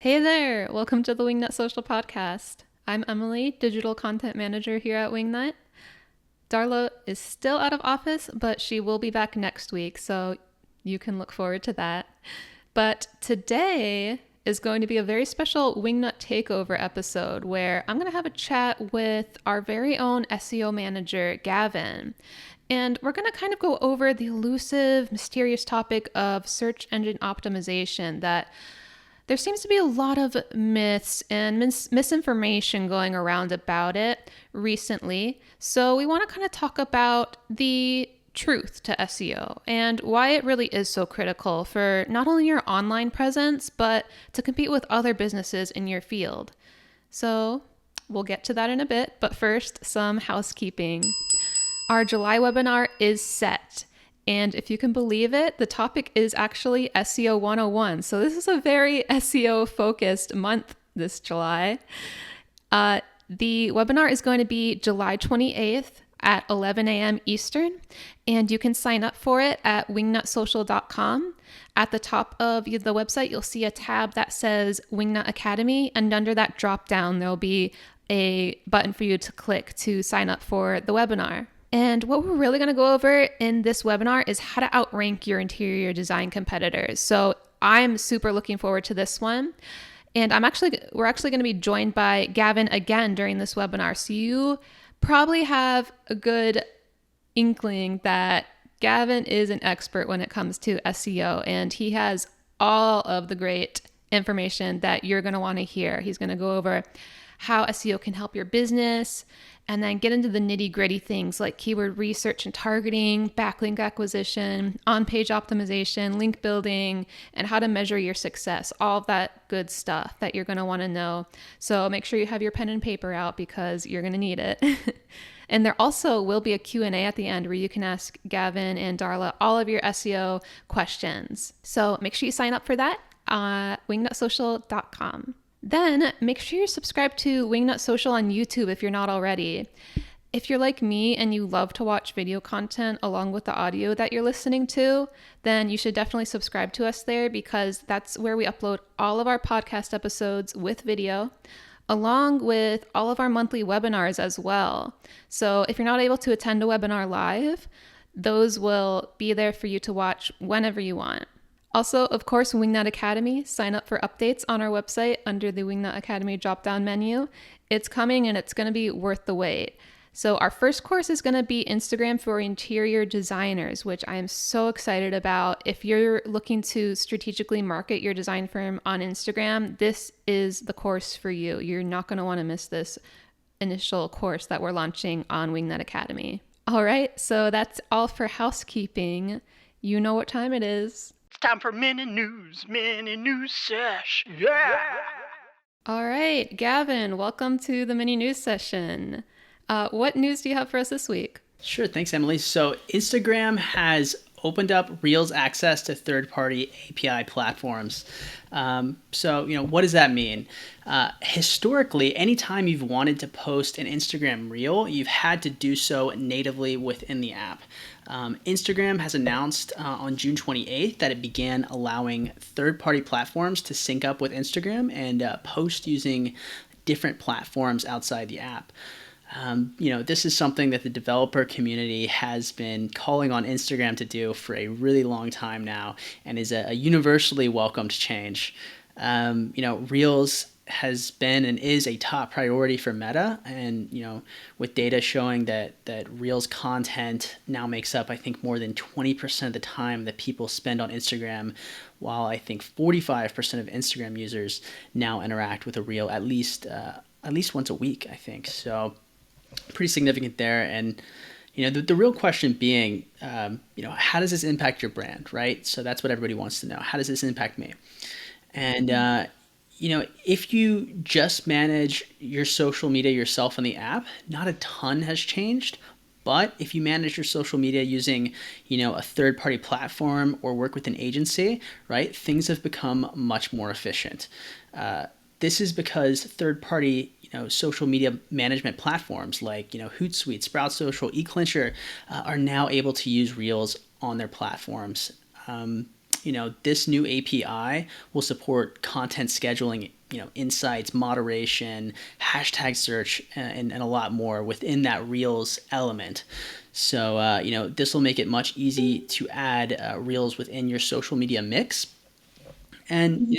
Hey there! Welcome to the Wingnut Social podcast. I'm Emily, Digital Content Manager here at Wingnut. Darla is still out of office, but she will be back next week, so you can look forward to that. But today is going to be a very special Wingnut Takeover episode where I'm going to have a chat with our very own SEO manager, Gavin. And we're going to kind of go over the elusive, mysterious topic of search engine optimization that there seems to be a lot of myths and misinformation going around about it recently. So we want to kind of talk about the truth to SEO and why it really is so critical for not only your online presence, but to compete with other businesses in your field. So we'll get to that in a bit, but first, some housekeeping. Our July webinar is set. And if you can believe it, the topic is actually SEO 101. So this is a very SEO focused month this July. The webinar is going to be July 28th at 11 a.m. Eastern. And you can sign up for it at wingnutsocial.com. At the top of the website, you'll see a tab that says Wingnut Academy. And under that drop down, there'll be a button for you to click to sign up for the webinar. And what we're really going to go over in this webinar is how to outrank your interior design competitors. So I'm super looking forward to this one. And we're actually going to be joined by Gavin again during this webinar. So you probably have a good inkling that Gavin is an expert when it comes to SEO, and he has all of the great information that you're going to want to hear. He's going to go over how SEO can help your business, and then get into the nitty-gritty things like keyword research and targeting, backlink acquisition, on-page optimization, link building, and how to measure your success, all of that good stuff that you're going to want to know. So make sure you have your pen and paper out because you're going to need it. And there also will be a Q&A at the end where you can ask Gavin and Darla all of your SEO questions. So make sure you sign up for that at wingnutsocial.com. Then make sure you're subscribed to Wingnut Social on YouTube if you're not already. If you're like me and you love to watch video content along with the audio that you're listening to, then you should definitely subscribe to us there because that's where we upload all of our podcast episodes with video, along with all of our monthly webinars as well. So if you're not able to attend a webinar live, those will be there for you to watch whenever you want. Also, of course, Wingnut Academy. Sign up for updates on our website under the Wingnut Academy drop-down menu. It's coming and it's going to be worth the wait. So our first course is going to be Instagram for interior designers, which I am so excited about. If you're looking to strategically market your design firm on Instagram, this is the course for you. You're not going to want to miss this initial course that we're launching on Wingnut Academy. All right, so that's all for housekeeping. You know what time it is. It's time for mini news sesh. Yeah. All right, Gavin, welcome to the mini news session. What news do you have for us this week? Sure, thanks, Emily. So Instagram has opened up Reels access to third-party API platforms. What does that mean? Historically, anytime you've wanted to post an Instagram Reel, you've had to do so natively within the app. Instagram has announced on June 28th that it began allowing third-party platforms to sync up with Instagram and post using different platforms outside the app. This is something that the developer community has been calling on Instagram to do for a really long time now and is a universally welcomed change. Reels has been and is a top priority for Meta, and with data showing that Reels content now makes up, I think, more than 20% of the time that people spend on Instagram, while I think 45% of Instagram users now interact with a Reel at least once a week, I think. So pretty significant there. And the real question being, how does this impact your brand, right? So that's what everybody wants to know. How does this impact me? And if you just manage your social media yourself on the app, not a ton has changed. But if you manage your social media using, a third-party platform or work with an agency, right, things have become much more efficient. This is because third-party, social media management platforms like, Hootsuite, Sprout Social, eClincher are now able to use Reels on their platforms. this new API will support content scheduling, insights, moderation, hashtag search, and a lot more within that Reels element. So, this will make it much easy to add Reels within your social media mix. And,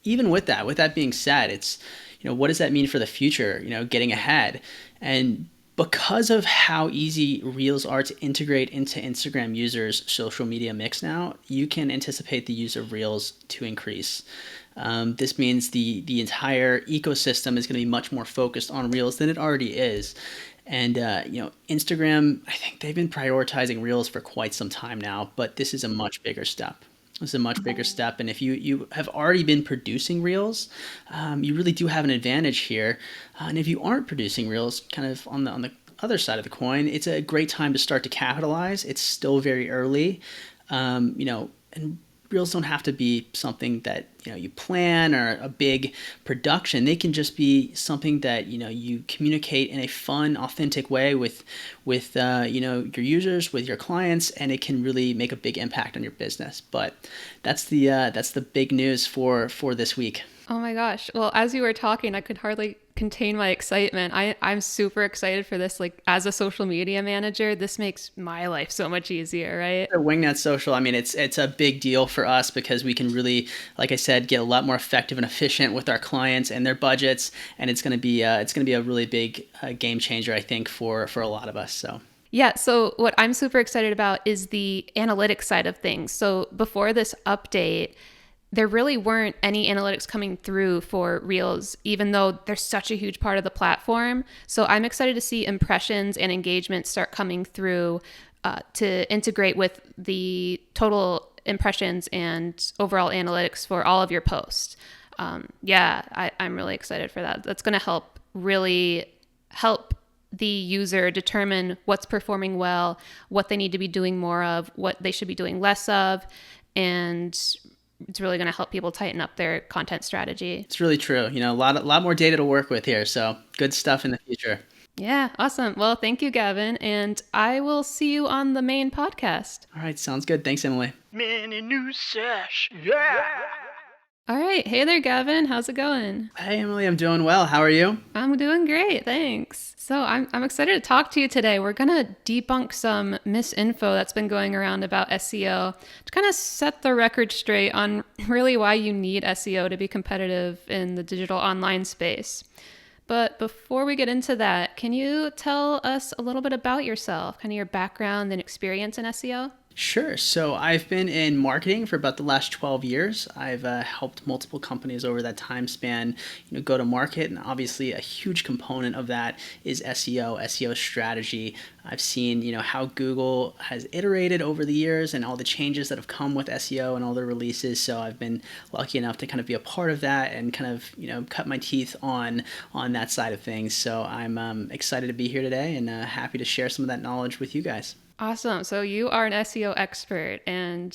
even with that being said, it's, what does that mean for the future, getting ahead? And because of how easy Reels are to integrate into Instagram users' social media mix now, you can anticipate the use of Reels to increase. This means the entire ecosystem is going to be much more focused on Reels than it already is. And, Instagram, I think they've been prioritizing Reels for quite some time now, but this is a much bigger step. This is a much bigger step. And if you have already been producing Reels, you really do have an advantage here. And if you aren't producing Reels, kind of on the other side of the coin, it's a great time to start to capitalize. It's still very early, and Reels don't have to be something that you plan or a big production. They can just be something that you communicate in a fun, authentic way with your users, with your clients, and it can really make a big impact on your business. But that's the big news for this week. Oh my gosh. Well, as you were talking, I could hardly contain my excitement. I'm super excited for this. Like, as a social media manager, this makes my life so much easier, right? Wingnut Social, I mean, it's a big deal for us because we can really, like I said, get a lot more effective and efficient with our clients and their budgets, and it's going to be a really big game changer, I think, for a lot of us. So. Yeah, so what I'm super excited about is the analytics side of things. So before this update, there really weren't any analytics coming through for Reels, even though they're such a huge part of the platform. So I'm excited to see impressions and engagement start coming through to integrate with the total impressions and overall analytics for all of your posts. I'm really excited for that. That's going to really help the user determine what's performing well, what they need to be doing more of, what they should be doing less of, and it's really going to help people tighten up their content strategy. It's really true. A lot more data to work with here. So good stuff in the future. Yeah, awesome. Well, thank you, Gavin. And I will see you on the main podcast. All right. Sounds good. Thanks, Emily. Mini news sesh. Yeah. All right. Hey there, Gavin. How's it going? Hey, Emily. I'm doing well. How are you? I'm doing great. Thanks. So I'm excited to talk to you today. We're going to debunk some misinfo that's been going around about SEO to kind of set the record straight on really why you need SEO to be competitive in the digital online space. But before we get into that, can you tell us a little bit about yourself, kind of your background and experience in SEO? Sure. So I've been in marketing for about the last 12 years. I've helped multiple companies over that time span, go to market. And obviously a huge component of that is SEO strategy. I've seen, how Google has iterated over the years and all the changes that have come with SEO and all the releases. So I've been lucky enough to kind of be a part of that and kind of, cut my teeth on that side of things. So I'm excited to be here today and happy to share some of that knowledge with you guys. Awesome. So you are an SEO expert, and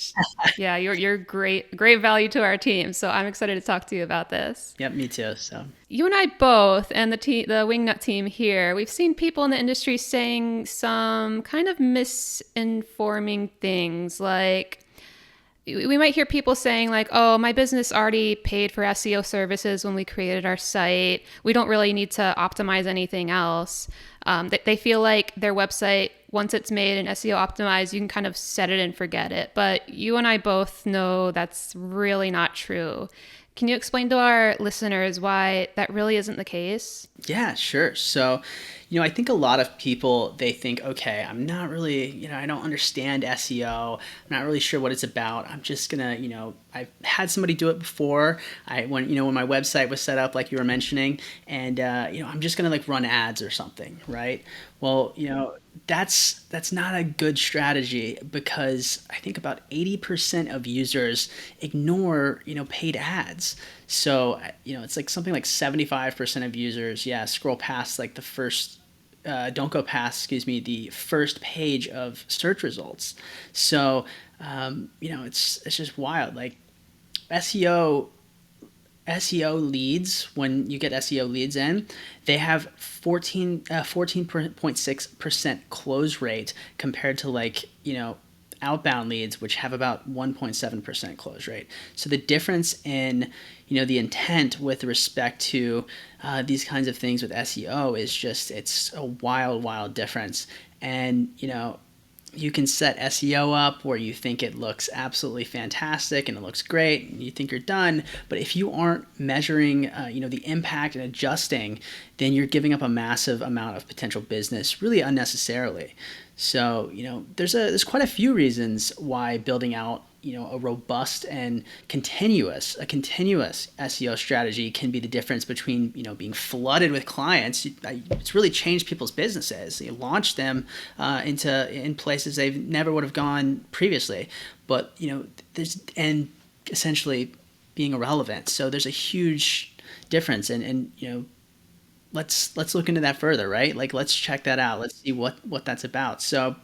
yeah, you're great value to our team. So I'm excited to talk to you about this. Yep, me too. So you and I both, and the Wingnut team here, we've seen people in the industry saying some kind of misinforming things. Like, we might hear people saying like, "Oh, my business already paid for SEO services when we created our site. We don't really need to optimize anything else." They feel like their website, once it's made and SEO optimized, you can kind of set it and forget it. But you and I both know that's really not true. Can you explain to our listeners why that really isn't the case? Yeah, sure. So, I think a lot of people, they think, okay, I'm not really, I don't understand SEO. I'm not really sure what it's about. I'm just gonna, I've had somebody do it before. When my website was set up, like you were mentioning, and I'm just gonna like run ads or something, right? Well, that's not a good strategy because I think about 80% of users ignore, paid ads. So, it's like something like 75% of users, scroll past like the first, don't go past, the first page of search results. So, it's just wild. Like SEO leads, when you get SEO leads in, they have 14.6% close rate compared to outbound leads, which have about 1.7% close rate. So the difference in, the intent with respect to these kinds of things with SEO is just, it's a wild difference. And, you can set SEO up where you think it looks absolutely fantastic and it looks great and you think you're done. But if you aren't measuring, the impact and adjusting, then you're giving up a massive amount of potential business really unnecessarily. So, there's quite a few reasons why building out, a robust and continuous SEO strategy can be the difference between, being flooded with clients. It's really changed people's businesses. You launch them in places they never would have gone previously. But, and essentially being irrelevant. So there's a huge difference. And let's look into that further, right? Like, let's check that out. Let's see what that's about. So,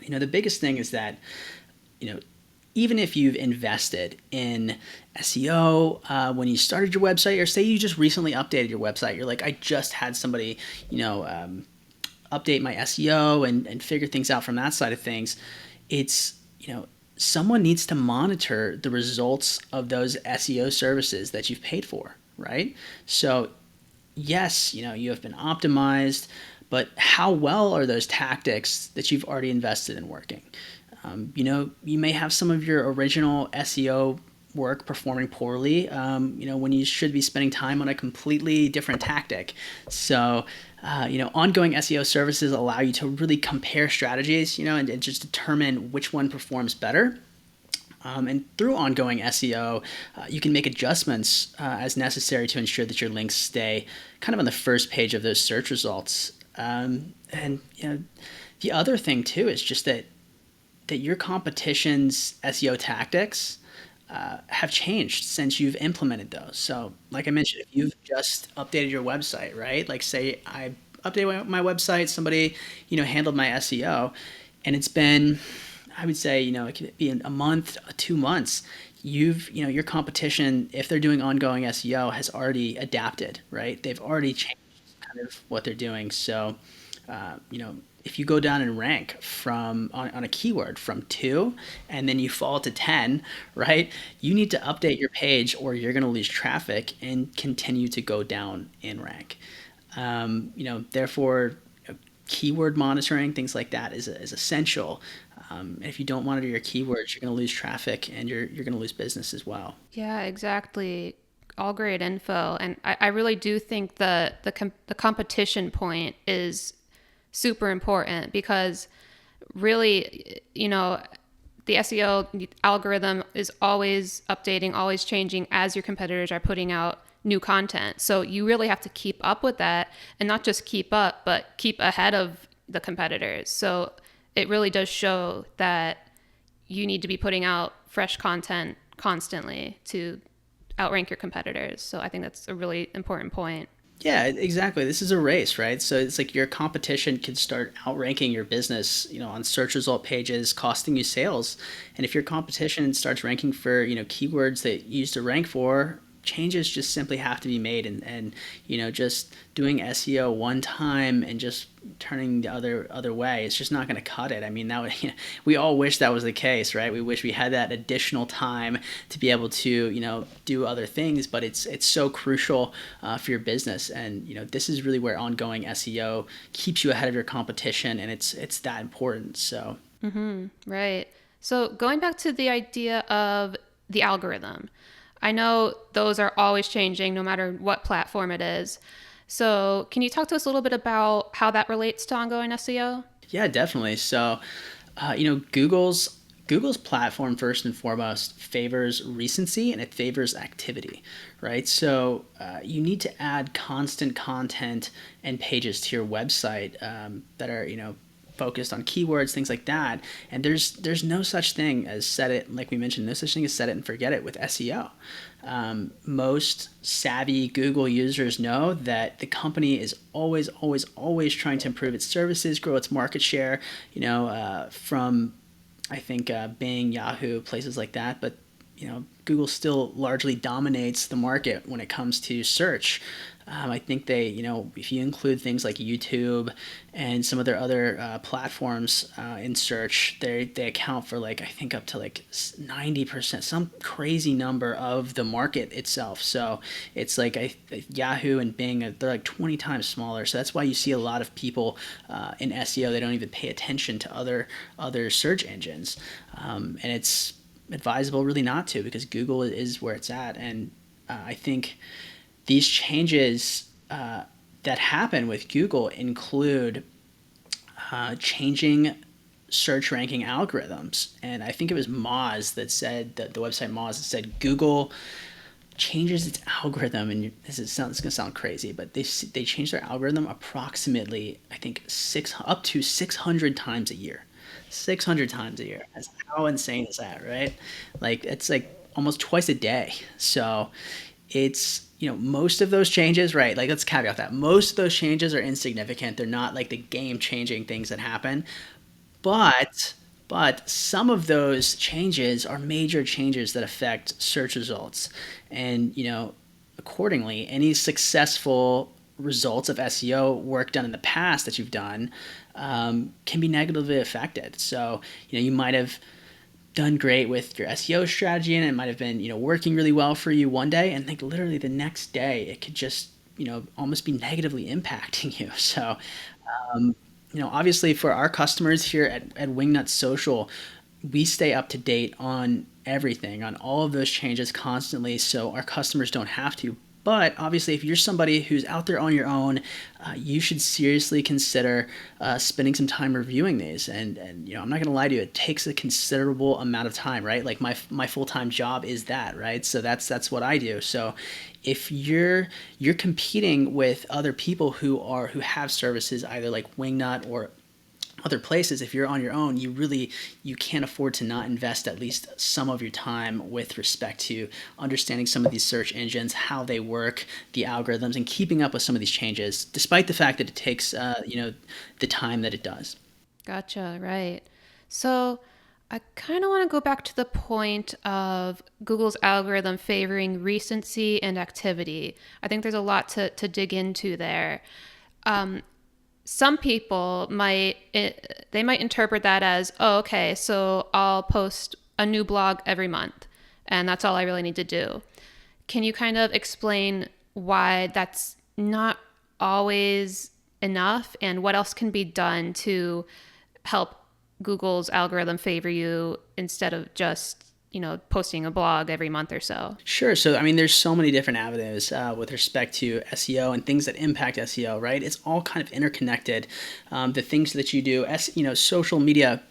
the biggest thing is that, even if you've invested in SEO when you started your website, or say you just recently updated your website, you're like, I just had somebody, update my SEO and figure things out from that side of things. It's, someone needs to monitor the results of those SEO services that you've paid for, right? So yes, you have been optimized, but how well are those tactics that you've already invested in working? You may have some of your original SEO work performing poorly, when you should be spending time on a completely different tactic. So, ongoing SEO services allow you to really compare strategies, and just determine which one performs better. And through ongoing SEO, you can make adjustments as necessary to ensure that your links stay kind of on the first page of those search results. And the other thing too is just that your competition's SEO tactics have changed since you've implemented those. So like I mentioned, if you've just updated your website, right? Like say I updated my website, somebody, handled my SEO, and it's been, I would say, it could be a month, 2 months. Your competition, if they're doing ongoing SEO, has already adapted, right? They've already changed kind of what they're doing. So, if you go down and rank on a keyword from 2 and then you fall to 10, right? You need to update your page or you're going to lose traffic and continue to go down in rank. Therefore, keyword monitoring, things like that is essential. If you don't monitor your keywords, you're going to lose traffic and you're going to lose business as well. Yeah, exactly. All great info. And I really do think the competition point is super important because really, the SEO algorithm is always updating, always changing as your competitors are putting out new content. So you really have to keep up with that, and not just keep up, but keep ahead of the competitors. So it really does show that you need to be putting out fresh content constantly to outrank your competitors. So I think that's a really important point. Yeah, exactly. This is a race, right? So it's like your competition can start outranking your business, on search result pages, costing you sales. And if your competition starts ranking for, keywords that you used to rank for, changes just simply have to be made. And just doing SEO one time and just turning the other way, it's just not going to cut it. I mean, that would, we all wish that was the case, right? We wish we had that additional time to be able to, do other things, but it's so crucial for your business. And, this is really where ongoing SEO keeps you ahead of your competition, and it's that important. So. Right. So going back to the idea of the algorithm, I know those are always changing no matter what platform it is. So can you talk to us a little bit about how that relates to ongoing SEO? Yeah, definitely. So, Google's platform first and foremost favors recency and it favors activity, right? So you need to add constant content and pages to your website that are, focused on keywords, things like that. And there's no such thing as set it, like we mentioned, no such thing as set it and forget it with SEO. Most savvy Google users know that the company is always trying to improve its services, grow its market share, from I think Bing, Yahoo, places like that. But Google still largely dominates the market when it comes to search. I think they, if you include things like YouTube and some of their other platforms in search, they account for I think up to 90%, some crazy number of the market itself. So it's Yahoo and Bing, they're 20 times smaller. So that's why you see a lot of people in SEO, they don't even pay attention to other search engines. And it's advisable really not to, because Google is where it's at. And I think these changes that happen with Google include changing search ranking algorithms. And I think it was Moz that said, that the website Moz that said Google changes its algorithm, and it's going to sound crazy, but they change their algorithm approximately, I think, up to 600 times a year. 600 times a year. How insane is that, right? It's almost twice a day. So it's, most of those changes, right? Let's caveat that. Most of those changes are insignificant. They're not the game-changing things that happen. But some of those changes are major changes that affect search results. And, accordingly, any successful results of SEO work done in the past that you've done can be negatively affected. So, you might have done great with your SEO strategy, and it might have been, working really well for you one day, and literally the next day it could just, almost be negatively impacting you. So, obviously for our customers here at Wingnut Social, we stay up to date on everything, on all of those changes constantly, so our customers don't have to. But obviously, if you're somebody who's out there on your own, you should seriously consider spending some time reviewing these. And I'm not going to lie to you, it takes a considerable amount of time, right? My full-time job is that, right? So that's what I do. So if you're competing with other people who have services either like Wingnut or other places, if you're on your own, you can't afford to not invest at least some of your time with respect to understanding some of these search engines, how they work, the algorithms, and keeping up with some of these changes, despite the fact that it takes the time that it does. Gotcha, right. So I kind of want to go back to the point of Google's algorithm favoring recency and activity. I think there's a lot to dig into there. Some people might interpret that as, oh, okay, so I'll post a new blog every month, and that's all I really need to do. Can you kind of explain why that's not always enough, and what else can be done to help Google's algorithm favor you instead of just posting a blog every month or so? Sure. So, there's so many different avenues with respect to SEO and things that impact SEO, right? It's all kind of interconnected. The things that you do, social media,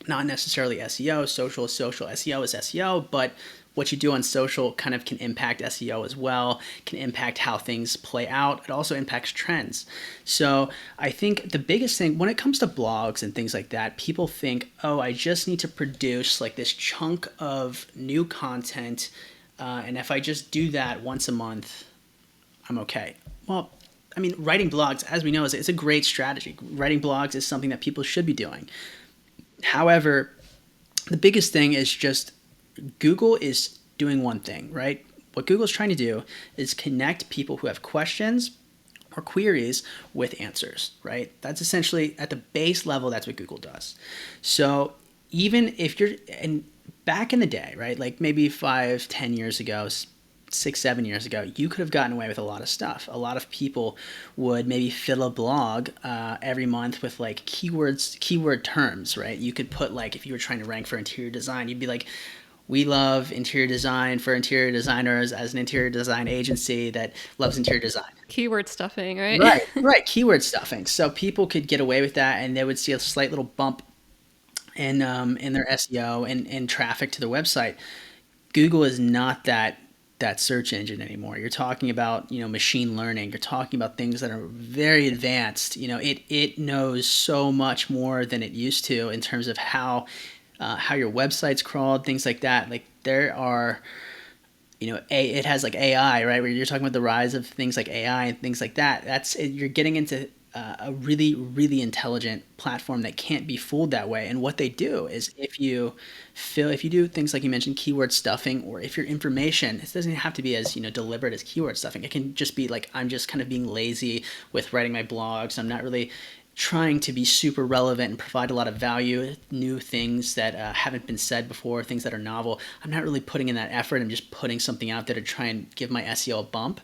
not necessarily SEO. Social is social, SEO is SEO, but what you do on social kind of can impact SEO as well, can impact how things play out. It also impacts trends. So I think the biggest thing when it comes to blogs and things like that, people think, oh, I just need to produce this chunk of new content. And if I just do that once a month, I'm okay. Well, writing blogs, as we know, is a great strategy. Writing blogs is something that people should be doing. However, the biggest thing is just Google is doing one thing, right? What Google is trying to do is connect people who have questions or queries with answers, right? That's essentially at the base level, that's what Google does. So even if and back in the day, right? Maybe 5-10 years ago, 6-7 years ago, you could have gotten away with a lot of stuff. A lot of people would maybe fill a blog every month with keyword terms, right? You could put if you were trying to rank for interior design, you'd be like, we love interior design for interior designers as an interior design agency that loves interior design. Keyword stuffing, right? Right. Keyword stuffing. So people could get away with that, and they would see a slight little bump in their SEO and traffic to their website. Google is not that search engine anymore. You're talking about machine learning. You're talking about things that are very advanced. It knows so much more than it used to in terms of how your website's crawled, things like that. There are, it has AI, right? Where you're talking about the rise of things like AI and things like that. You're getting into a really, really intelligent platform that can't be fooled that way. And what they do is if you do things like you mentioned, keyword stuffing, or if your information, it doesn't have to be as, deliberate as keyword stuffing. It can just be like, I'm just kind of being lazy with writing my blogs. I'm not really trying to be super relevant and provide a lot of value, new things that haven't been said before, things that are novel. I'm not really putting in that effort. I'm just putting something out there to try and give my SEO a bump.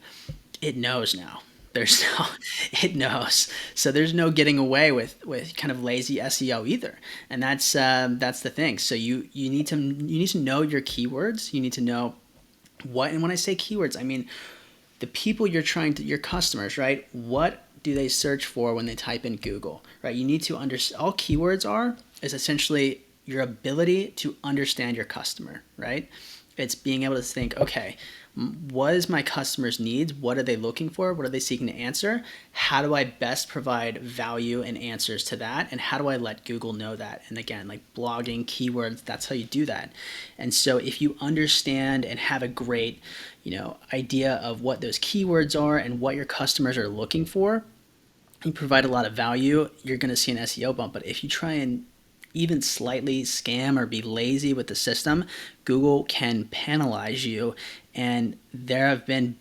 It knows now. It knows. So there's no getting away with kind of lazy SEO either. And that's the thing. So you need to know your keywords. You need to know what, and when I say keywords, I mean the people your customers, right? What do they search for when they type in Google, right? You need to understand, all keywords is essentially your ability to understand your customer, right? It's being able to think, okay, what is my customer's needs? What are they looking for? What are they seeking to answer? How do I best provide value and answers to that? And how do I let Google know that? And again, like blogging, keywords, that's how you do that. And so if you understand and have a great, idea of what those keywords are and what your customers are looking for, you provide a lot of value, you're going to see an SEO bump. But if you try and even slightly scam or be lazy with the system, Google can penalize you. And there have been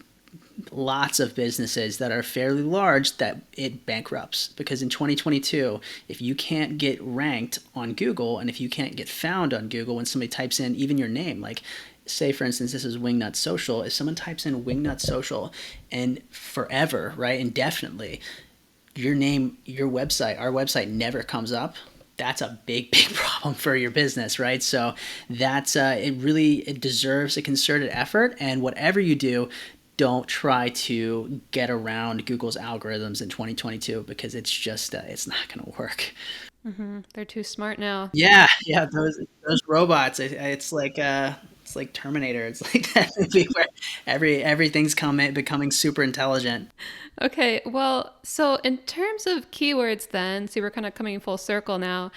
lots of businesses that are fairly large that it bankrupts, because in 2022, if you can't get ranked on Google and if you can't get found on Google when somebody types in even your name, like say for instance, this is Wingnut Social, if someone types in Wingnut Social and forever, right, indefinitely, your name, your website, our website never comes up, that's a big, big problem for your business, right? So that's it deserves a concerted effort. And whatever you do, don't try to get around Google's algorithms in 2022, because it's just it's not going to work. Mm-hmm. They're too smart now. Yeah, those robots. It's like Terminator. It's like that movie where everything's becoming super intelligent. Okay, well, so in terms of keywords, then, so we're kind of coming full circle now.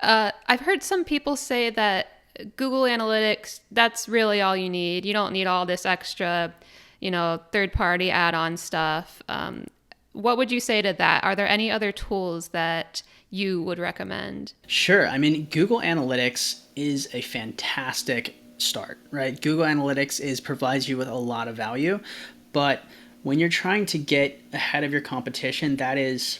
I've heard some people say that Google Analytics, that's really all you need. You don't need all this extra, third-party add-on stuff. What would you say to that? Are there any other tools that you would recommend? Sure. I mean, Google Analytics is a fantastic start, right? Google Analytics provides you with a lot of value, but when you're trying to get ahead of your competition, that's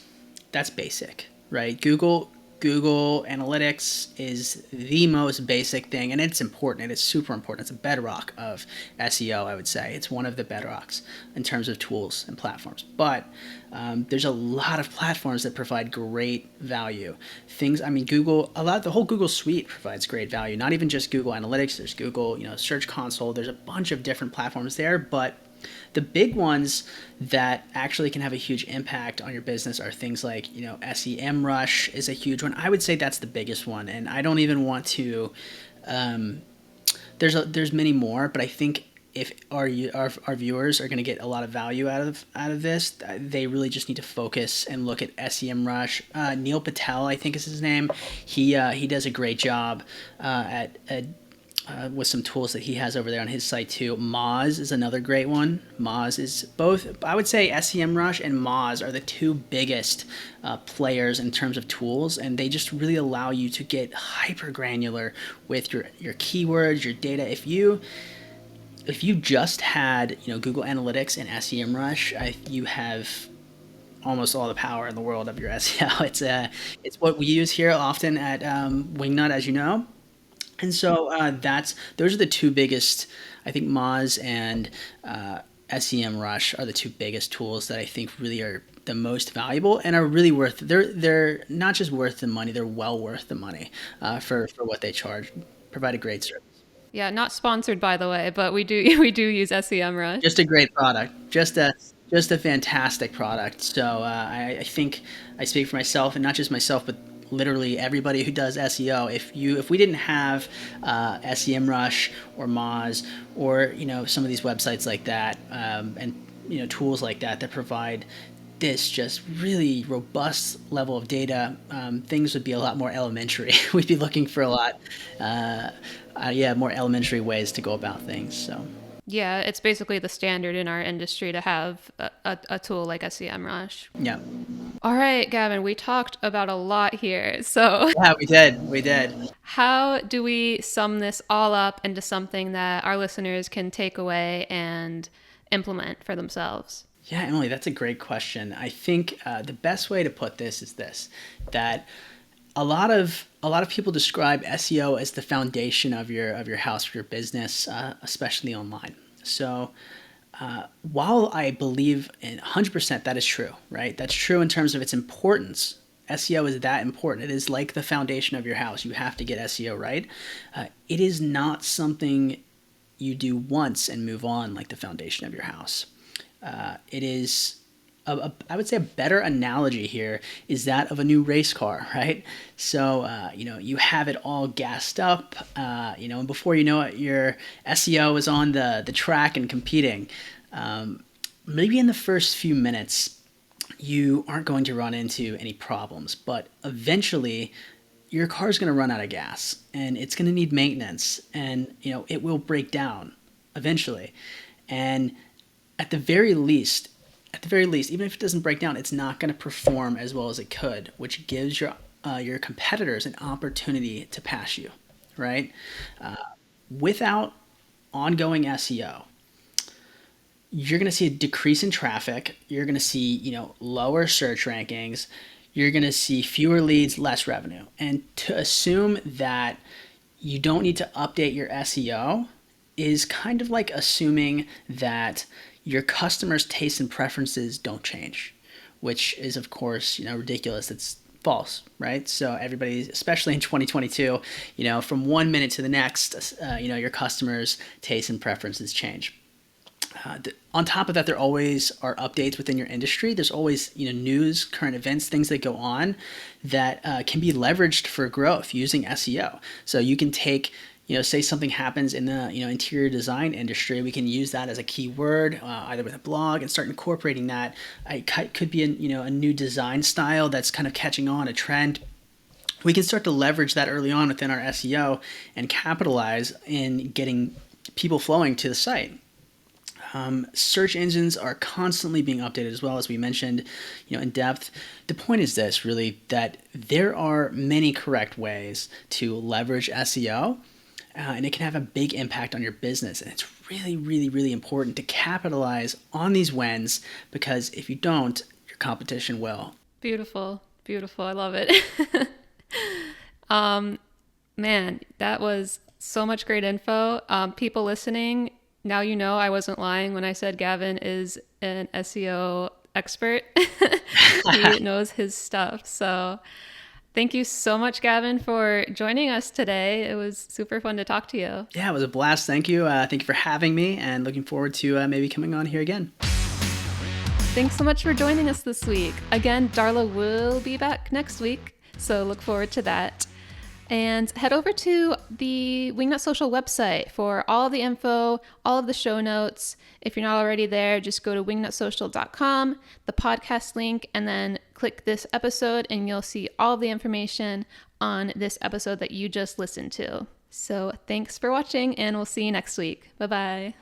basic, right? Google Analytics is the most basic thing, and it's important. It is super important. It's a bedrock of SEO, I would say. It's one of the bedrocks in terms of tools and platforms. But there's a lot of platforms that provide great value. The whole Google suite provides great value. Not even just Google Analytics. There's Google, Search Console. There's a bunch of different platforms there, but the big ones that actually can have a huge impact on your business are things like, SEMrush is a huge one. I would say that's the biggest one, and I don't even want to. There's many more, but I think if our viewers are going to get a lot of value out of this, they really just need to focus and look at SEMrush. Neil Patel, I think is his name. He does a great job with some tools that he has over there on his site too. Moz is another great one. Moz is both, I would say SEMrush and Moz are the two biggest players in terms of tools, and they just really allow you to get hyper granular with your keywords, your data. If you just had Google Analytics and SEMrush, you have almost all the power in the world of your SEO. It's what we use here often at Wingnut, as you know. And so those are the two biggest. I think Moz and SEMrush are the two biggest tools that I think really are the most valuable and are really worth. They're not just worth the money; they're well worth the money for what they charge. Provide a great service. Yeah, not sponsored by the way, but we do we do use SEMrush. Just a great product. Just a fantastic product. So I think I speak for myself, and not just myself, but literally everybody who does SEO. If we didn't have SEMrush or Moz or some of these websites like that, and tools like that provide this just really robust level of data, things would be a lot more elementary. We'd be looking for a lot more elementary ways to go about things. So yeah, it's basically the standard in our industry to have a tool like SEMrush. yeah. All right, Gavin, we talked about a lot here. So Yeah, we did. We did. how do we sum this all up into something that our listeners can take away and implement for themselves? Yeah, Emily, that's a great question. I think the best way to put this is this: that a lot of people describe SEO as the foundation of your house, of your business, especially online. So while I believe in 100% that is true, right? That's true in terms of its importance. SEO is that important. It is like the foundation of your house. You have to get SEO right. It is not something you do once and move on like the foundation of your house. It is, I would say, a better analogy here is that of a new race car, right? So, you have it all gassed up, and before you know it, your SEO is on the track and competing. Maybe in the first few minutes, you aren't going to run into any problems, but eventually your car is going to run out of gas and it's going to need maintenance, and it will break down eventually. And at the very least, even if it doesn't break down, it's not going to perform as well as it could, which gives your competitors an opportunity to pass you, right? Without ongoing SEO, you're going to see a decrease in traffic. You're going to see, lower search rankings. You're going to see fewer leads, less revenue. And to assume that you don't need to update your SEO is kind of like assuming that your customers' tastes and preferences don't change, which is, of course, ridiculous. It's false, right? So everybody, especially in 2022, from 1 minute to the next, your customers' tastes and preferences change. On top of that, there always are updates within your industry. There's always, news, current events, things that go on that can be leveraged for growth using SEO. So you can take, say something happens in the, interior design industry. We can use that as a keyword, either with a blog, and start incorporating that. It could be, a new design style that's kind of catching on, a trend. We can start to leverage that early on within our SEO and capitalize in getting people flowing to the site. Search engines are constantly being updated as well, as we mentioned, in depth. The point is this, really, that there are many correct ways to leverage SEO, and it can have a big impact on your business. And it's really, really, really important to capitalize on these wins, because if you don't, your competition will. Beautiful. Beautiful. I love it. Man, that was so much great info. People listening, now I wasn't lying when I said Gavin is an SEO expert. He knows his stuff. So thank you so much, Gavin, for joining us today. It was super fun to talk to you. Yeah, it was a blast. Thank you. Thank you for having me, and looking forward to maybe coming on here again. Thanks so much for joining us this week. Again, Darla will be back next week, so look forward to that. And head over to the Wingnut Social website for all of the info, all of the show notes. If you're not already there, just go to wingnutsocial.com, the podcast link, and then click this episode, and you'll see all of the information on this episode that you just listened to. So thanks for watching, and we'll see you next week. Bye-bye.